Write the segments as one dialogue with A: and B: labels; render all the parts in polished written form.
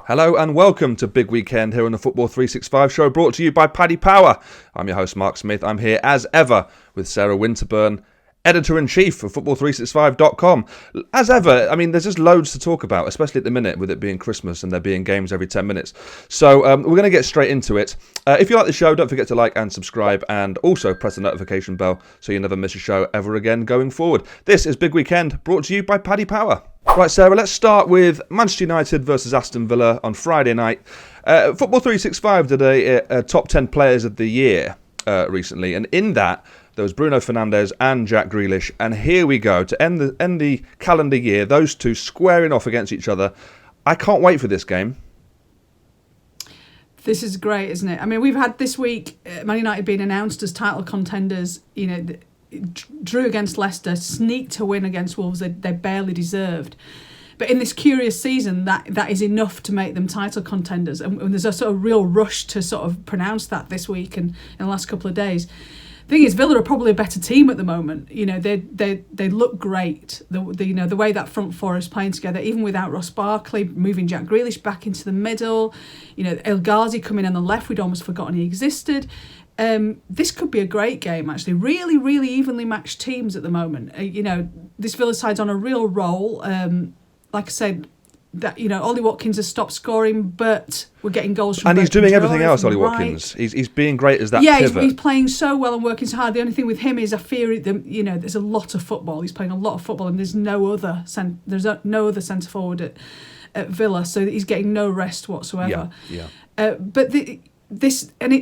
A: Hello and welcome to Big Weekend here on the Football365 show, brought to you by Paddy Power. I'm your host Mark Smith. I'm here as ever with Sarah Winterburn, Editor-in-Chief of Football365.com. As ever, I mean, there's just loads to talk about, especially at the minute with it being Christmas and there being games every 10 minutes. So we're going to get straight into it. If you like the show, don't forget to like and subscribe and also press the notification bell so you never miss a show ever again going forward. This is Big Weekend, brought to you by Paddy Power. Right, Sarah, let's start with Manchester United versus Aston Villa on Friday night. Football365 did a top 10 players of the year recently, and in that, there was Bruno Fernandes and Jack Grealish, and here we go to end the calendar year. Those two squaring off against each other. I can't wait for this game.
B: This is great, isn't it? I mean, we've had this week Man United being announced as title contenders. You know, drew against Leicester, sneaked to win against Wolves. They barely deserved. But in this curious season, that is enough to make them title contenders. And there's a sort of real rush to sort of pronounce that this week and in the last couple of days. The thing is, Villa are probably a better team at the moment. You know, they look great. The way that front four is playing together, even without Ross Barkley, moving Jack Grealish back into the middle. You know, El Ghazi coming on the left. We'd almost forgotten he existed. This could be a great game, actually. Really, really evenly matched teams at the moment. You know, this Villa side's on a real roll. Like I said, that Ollie Watkins has stopped scoring, but we're getting goals from.
A: And he's doing everything else, Ollie Watkins. He's being great as that pivot.
B: Yeah, he's playing so well and working so hard. The only thing with him is I fear there's a lot of football. He's playing a lot of football, and there's no other centre forward at Villa, so he's getting no rest whatsoever.
A: Yeah.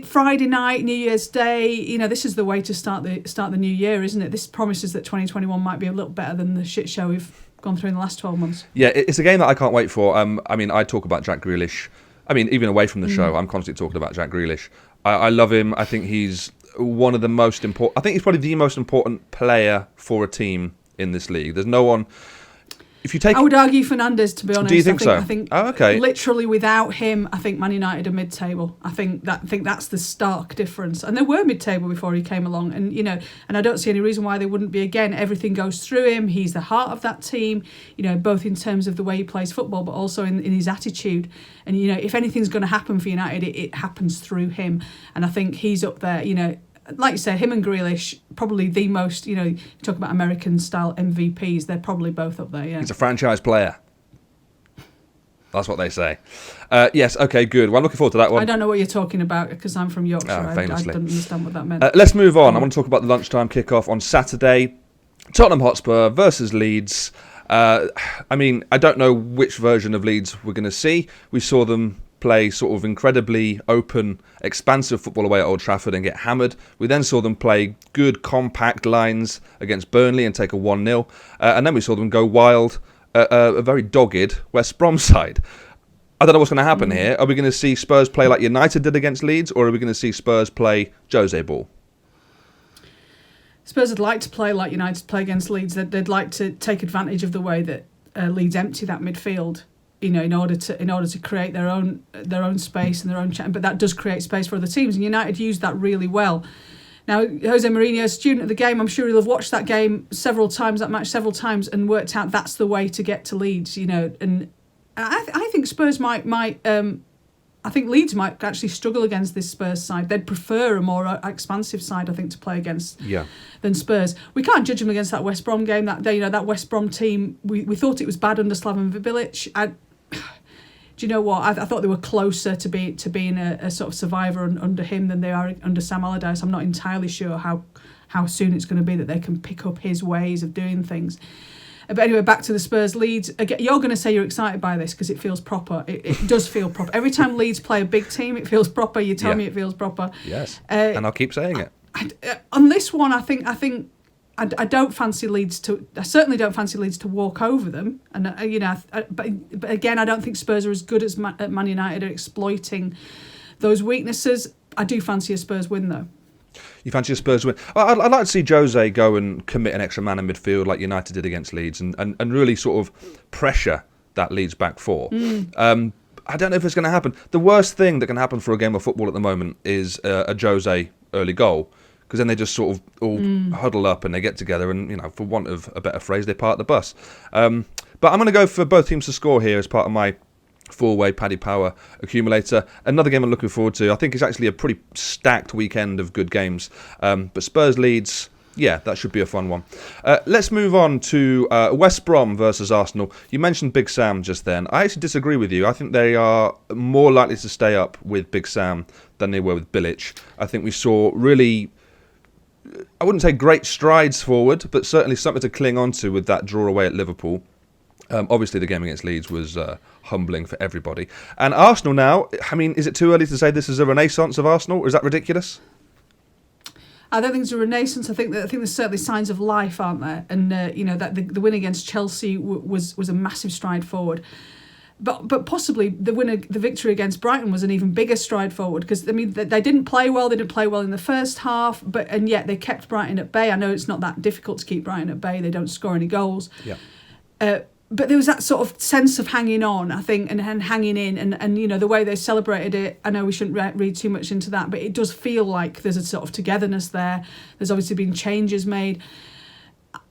B: Friday night, New Year's Day, this is the way to start the new year, isn't it? This promises that 2021 might be a little better than the shit show we've gone through in the last 12 months.
A: Yeah, it's a game that I can't wait for. I mean, I talk about Jack Grealish. I mean, even away from the show, I'm constantly talking about Jack Grealish. I love him. I think he's one of the most important. I think he's probably the most important player for a team in this league. There's no one. I
B: would argue Fernandes, to be honest.
A: Do you think so?
B: I think
A: okay.
B: Literally without him, I think Man United are mid-table. I think that's the stark difference. And they were mid-table before he came along, and I don't see any reason why they wouldn't be again. Everything goes through him. He's the heart of that team. Both in terms of the way he plays football, but also in his attitude. And if anything's going to happen for United, it happens through him. And I think he's up there. Like you said, him and Grealish, probably the most, you talk about American-style MVPs, they're probably both up there, yeah.
A: He's a franchise player. That's what they say. Yes, okay, good. Well, I'm looking forward to that one.
B: I don't know what you're talking about because I'm from Yorkshire. I don't understand what that meant.
A: Let's move on. I want to talk about the lunchtime kickoff on Saturday. Tottenham Hotspur versus Leeds. I mean, I don't know which version of Leeds we're going to see. We saw them play sort of incredibly open, expansive football away at Old Trafford and get hammered. We then saw them play good, compact lines against Burnley and take a 1-0. And then we saw them go wild, a very dogged West Brom side. I don't know what's going to happen here. Are we going to see Spurs play like United did against Leeds, or are we going to see Spurs play Jose ball?
B: Spurs would like to play like United play against Leeds. They'd like to take advantage of the way that Leeds empty that midfield. In order to create their own space and their own chance, but that does create space for other teams, and United used that really well. Now, Jose Mourinho, student of the game, I'm sure he'll have watched that game several times, and worked out that's the way to get to Leeds. And I think Spurs might. I think Leeds might actually struggle against this Spurs side. They'd prefer a more expansive side, I think, to play against than Spurs. We can't judge them against that West Brom game that day. That West Brom team, we thought it was bad under Slaven Bilic. Do you know what? I thought they were closer to being a sort of survivor under him than they are under Sam Allardyce. I'm not entirely sure how soon it's going to be that they can pick up his ways of doing things. But anyway, back to the Spurs Leeds. Again, you're going to say you're excited by this because it feels proper. It does feel proper. Every time Leeds play a big team, it feels proper. You tell me it feels proper.
A: Yes, and I'll keep saying
B: it. On this one, I think I don't fancy Leeds to. I certainly don't fancy Leeds to walk over them. And but again, I don't think Spurs are as good as Man United at exploiting those weaknesses. I do fancy a Spurs win though.
A: You fancy a Spurs win? I'd like to see Jose go and commit an extra man in midfield like United did against Leeds and really sort of pressure that Leeds back four. I don't know if it's going to happen. The worst thing that can happen for a game of football at the moment is a Jose early goal, because then they just sort of all huddle up and they get together and, for want of a better phrase, they part the bus. But I'm going to go for both teams to score here as part of my four-way Paddy Power accumulator. Another game I'm looking forward to. I think it's actually a pretty stacked weekend of good games. But Spurs Leeds, yeah, that should be a fun one. Let's move on to West Brom versus Arsenal. You mentioned Big Sam just then. I actually disagree with you. I think they are more likely to stay up with Big Sam than they were with Bilic. I think we saw really, I wouldn't say great strides forward, but certainly something to cling on to with that draw away at Liverpool. Obviously, the game against Leeds was humbling for everybody. And Arsenal now, I mean, is it too early to say this is a renaissance of Arsenal? Or is that ridiculous?
B: I don't think it's a renaissance. I think there's certainly signs of life, aren't there? And that the win against Chelsea was a massive stride forward. But possibly the victory against Brighton was an even bigger stride forward, because I mean they didn't play well. They didn't play well in the first half, and yet they kept Brighton at bay. I know it's not that difficult to keep Brighton at bay. They don't score any goals.
A: Yeah.
B: But there was that sort of sense of hanging on, I think, and hanging in, and the way they celebrated it. I know we shouldn't read too much into that, but it does feel like there's a sort of togetherness there. There's obviously been changes made.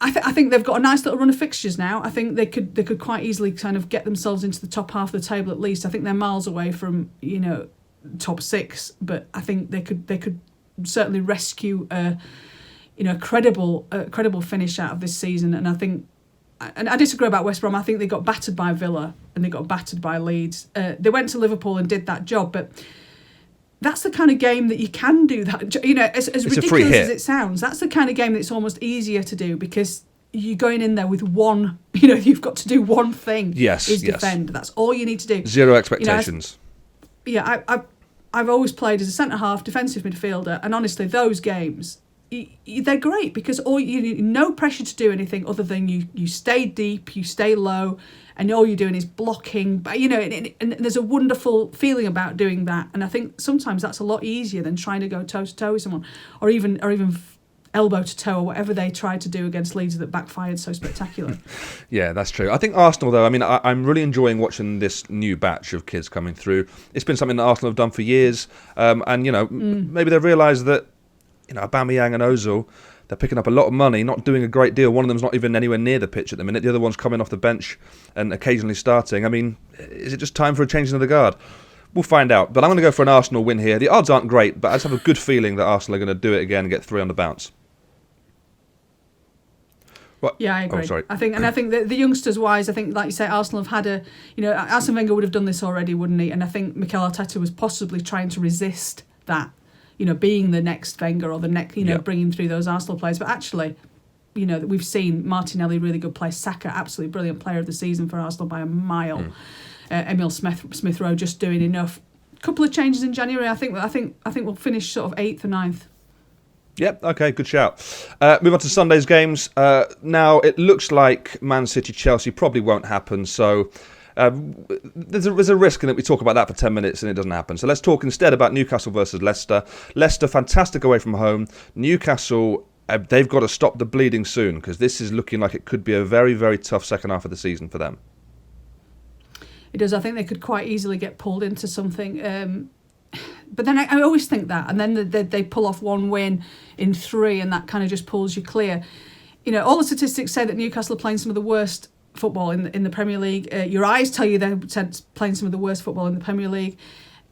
B: I think they've got a nice little run of fixtures now. I think they could quite easily kind of get themselves into the top half of the table at least. I think they're miles away from top six, but I think they could certainly rescue a credible finish out of this season. And I think. And I disagree about West Brom. I think they got battered by Villa and they got battered by Leeds. They went to Liverpool and did that job, but that's the kind of game that you can do that. As ridiculous as it sounds, that's the kind of game that's almost easier to do, because you're going in there with one. You've got to do one thing.
A: Yes,
B: is defend. That's all you need to do.
A: Zero expectations.
B: I've always played as a centre half, defensive midfielder, and honestly, those games. They're great because no pressure to do anything other than you stay deep, you stay low, and all you're doing is blocking. But and there's a wonderful feeling about doing that. And I think sometimes that's a lot easier than trying to go toe to toe with someone, or even elbow to toe, or whatever they tried to do against Leeds that backfired so spectacularly.
A: Yeah, that's true. I think Arsenal, though, I mean, I'm really enjoying watching this new batch of kids coming through. It's been something that Arsenal have done for years, and maybe they've realised that. Aubameyang and Ozil, they're picking up a lot of money, not doing a great deal. One of them's not even anywhere near the pitch at the minute. The other one's coming off the bench and occasionally starting. I mean, is it just time for a change of the guard? We'll find out. But I'm going to go for an Arsenal win here. The odds aren't great, but I just have a good feeling that Arsenal are going to do it again and get 3 on the bounce. What?
B: Yeah, I agree.
A: Oh, sorry.
B: I think that the youngsters wise, I think, like you say, Arsenal have had Arsene Wenger would have done this already, wouldn't he? And I think Mikel Arteta was possibly trying to resist that. Being the next Wenger or the next, bringing through those Arsenal players. But actually, we've seen Martinelli, really good player. Saka, absolutely brilliant player of the season for Arsenal by a mile. Emil Smith Rowe just doing enough. Couple of changes in January. I think we'll finish sort of 8th or 9th.
A: Yep, okay, good shout. Move on to Sunday's games. Now, it looks like Man City-Chelsea probably won't happen, so... there's a risk that we talk about that for 10 minutes and it doesn't happen. So let's talk instead about Newcastle versus Leicester. Leicester, fantastic away from home. Newcastle, they've got to stop the bleeding soon, because this is looking like it could be a very, very tough second half of the season for them.
B: It does. I think they could quite easily get pulled into something. But then I always think that. And then they pull off one win in 3 and that kind of just pulls you clear. All the statistics say that Newcastle are playing some of the worst football in the Premier League. Your eyes tell you they're playing some of the worst football in the Premier League.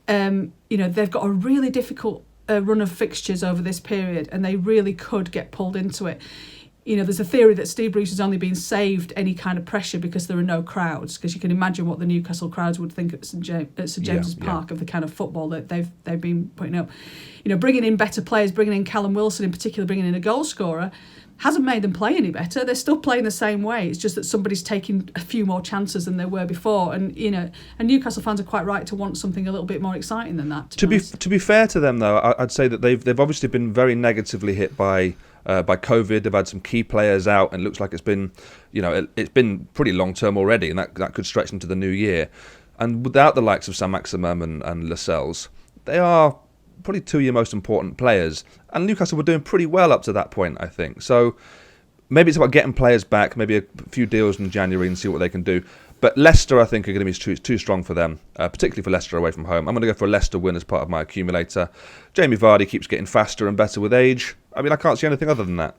B: They've got a really difficult run of fixtures over this period, and they really could get pulled into it. There's a theory that Steve Bruce has only been saved any kind of pressure because there are no crowds, because you can imagine what the Newcastle crowds would think at St James's Park of the kind of football that they've been putting up. Bringing in better players, bringing in Callum Wilson in particular, bringing in a goal scorer, hasn't made them play any better. They're still playing the same way. It's just that somebody's taking a few more chances than they were before. And and Newcastle fans are quite right to want something a little bit more exciting than that. To
A: be fair to them, though, I'd say that they've obviously been very negatively hit by COVID. They've had some key players out, and it looks like it's been been pretty long term already, and that could stretch into the new year. And without the likes of Saint-Maximin and Lascelles, they are probably 2 of your most important players, and Newcastle were doing pretty well up to that point, I think. So maybe it's about getting players back, maybe a few deals in January and see what they can do. But Leicester, I think, are going to be too strong for them, particularly for Leicester away from home. I'm going to go for a Leicester win as part of my accumulator. Jamie Vardy keeps getting faster and better with age. I mean, I can't see anything other than that.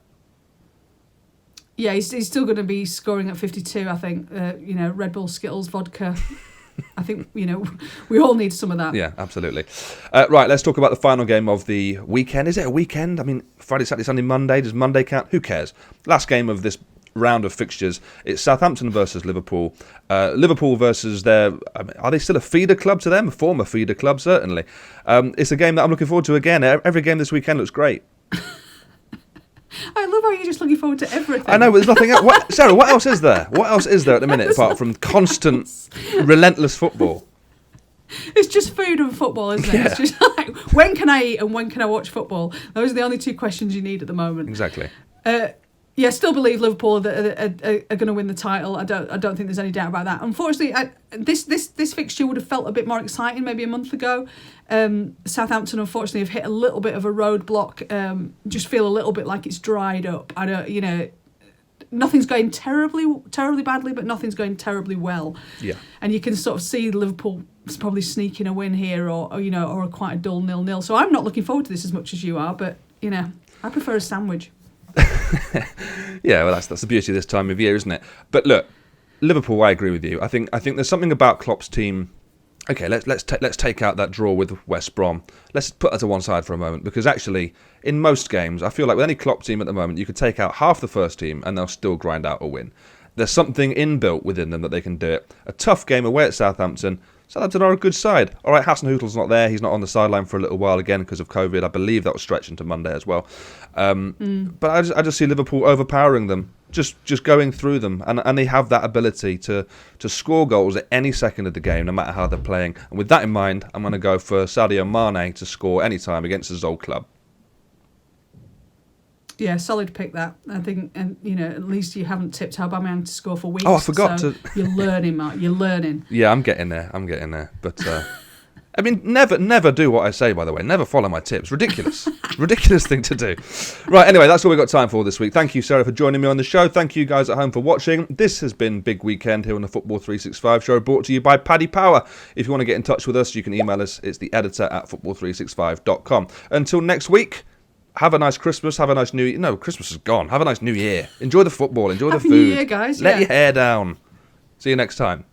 B: Yeah, he's still going to be scoring at 52, I think. Red Bull, Skittles, vodka. I think, we all need some of that.
A: Yeah, absolutely. Right, let's talk about the final game of the weekend. Is it a weekend? I mean, Friday, Saturday, Sunday, Monday. Does Monday count? Who cares? Last game of this round of fixtures. It's Southampton versus Liverpool. Liverpool versus are they still a feeder club to them? A former feeder club, certainly. It's a game that I'm looking forward to again. Every game this weekend looks great.
B: I love how you're just looking forward to everything.
A: I know, but there's nothing else. Sarah, what else is there? What else is there at the minute apart from constant, relentless football?
B: It's just food and football, isn't it?
A: Yeah.
B: It's just like, when can I eat and when can I watch football? Those are the only two questions you need at the moment.
A: Exactly.
B: Yeah, still believe Liverpool are going to win the title. I don't think there's any doubt about that. Unfortunately, this fixture would have felt a bit more exciting maybe a month ago. Southampton, unfortunately, have hit a little bit of a roadblock. Just feel a little bit like it's dried up. Nothing's going terribly badly, but nothing's going terribly well.
A: Yeah.
B: And you can sort of see Liverpool probably sneaking a win here, or quite a dull 0-0. So I'm not looking forward to this as much as you are, but I prefer a sandwich.
A: Yeah, well, that's the beauty of this time of year, isn't it? But look, Liverpool, I agree with you. I think there's something about Klopp's team. Okay, let's take out that draw with West Brom. Let's put that to one side for a moment, because actually, in most games, I feel like with any Klopp team at the moment, you could take out half the first team and they'll still grind out a win. There's something inbuilt within them that they can do it. A tough game away at Southampton. Southampton are a good side. All right, Hasenhüttl's not there. He's not on the sideline for a little while again because of COVID. I believe that was stretched into Monday as well. But I just see Liverpool overpowering them, just going through them. And they have that ability to score goals at any second of the game, no matter how they're playing. And with that in mind, I'm going to go for Sadio Mane to score any time against his old club.
B: Yeah, solid pick that. I think, and at least you haven't tipped Aubameyang to score for weeks.
A: Oh, I forgot
B: so
A: to.
B: You're learning, Mark. You're learning.
A: Yeah, I'm getting there. But I mean, never do what I say. By the way, never follow my tips. Ridiculous, ridiculous thing to do. Right. Anyway, that's all we've got time for this week. Thank you, Sarah, for joining me on the show. Thank you guys at home for watching. This has been Big Weekend here on the Football 365 show, brought to you by Paddy Power. If you want to get in touch with us, you can email us. It's the editor at football365.com. Until next week. Have a nice Christmas. Have a nice New Year. No, Christmas is gone. Have a nice New Year. Enjoy the football. Enjoy the food.
B: Happy New Year, guys.
A: Let your hair down. See you next time.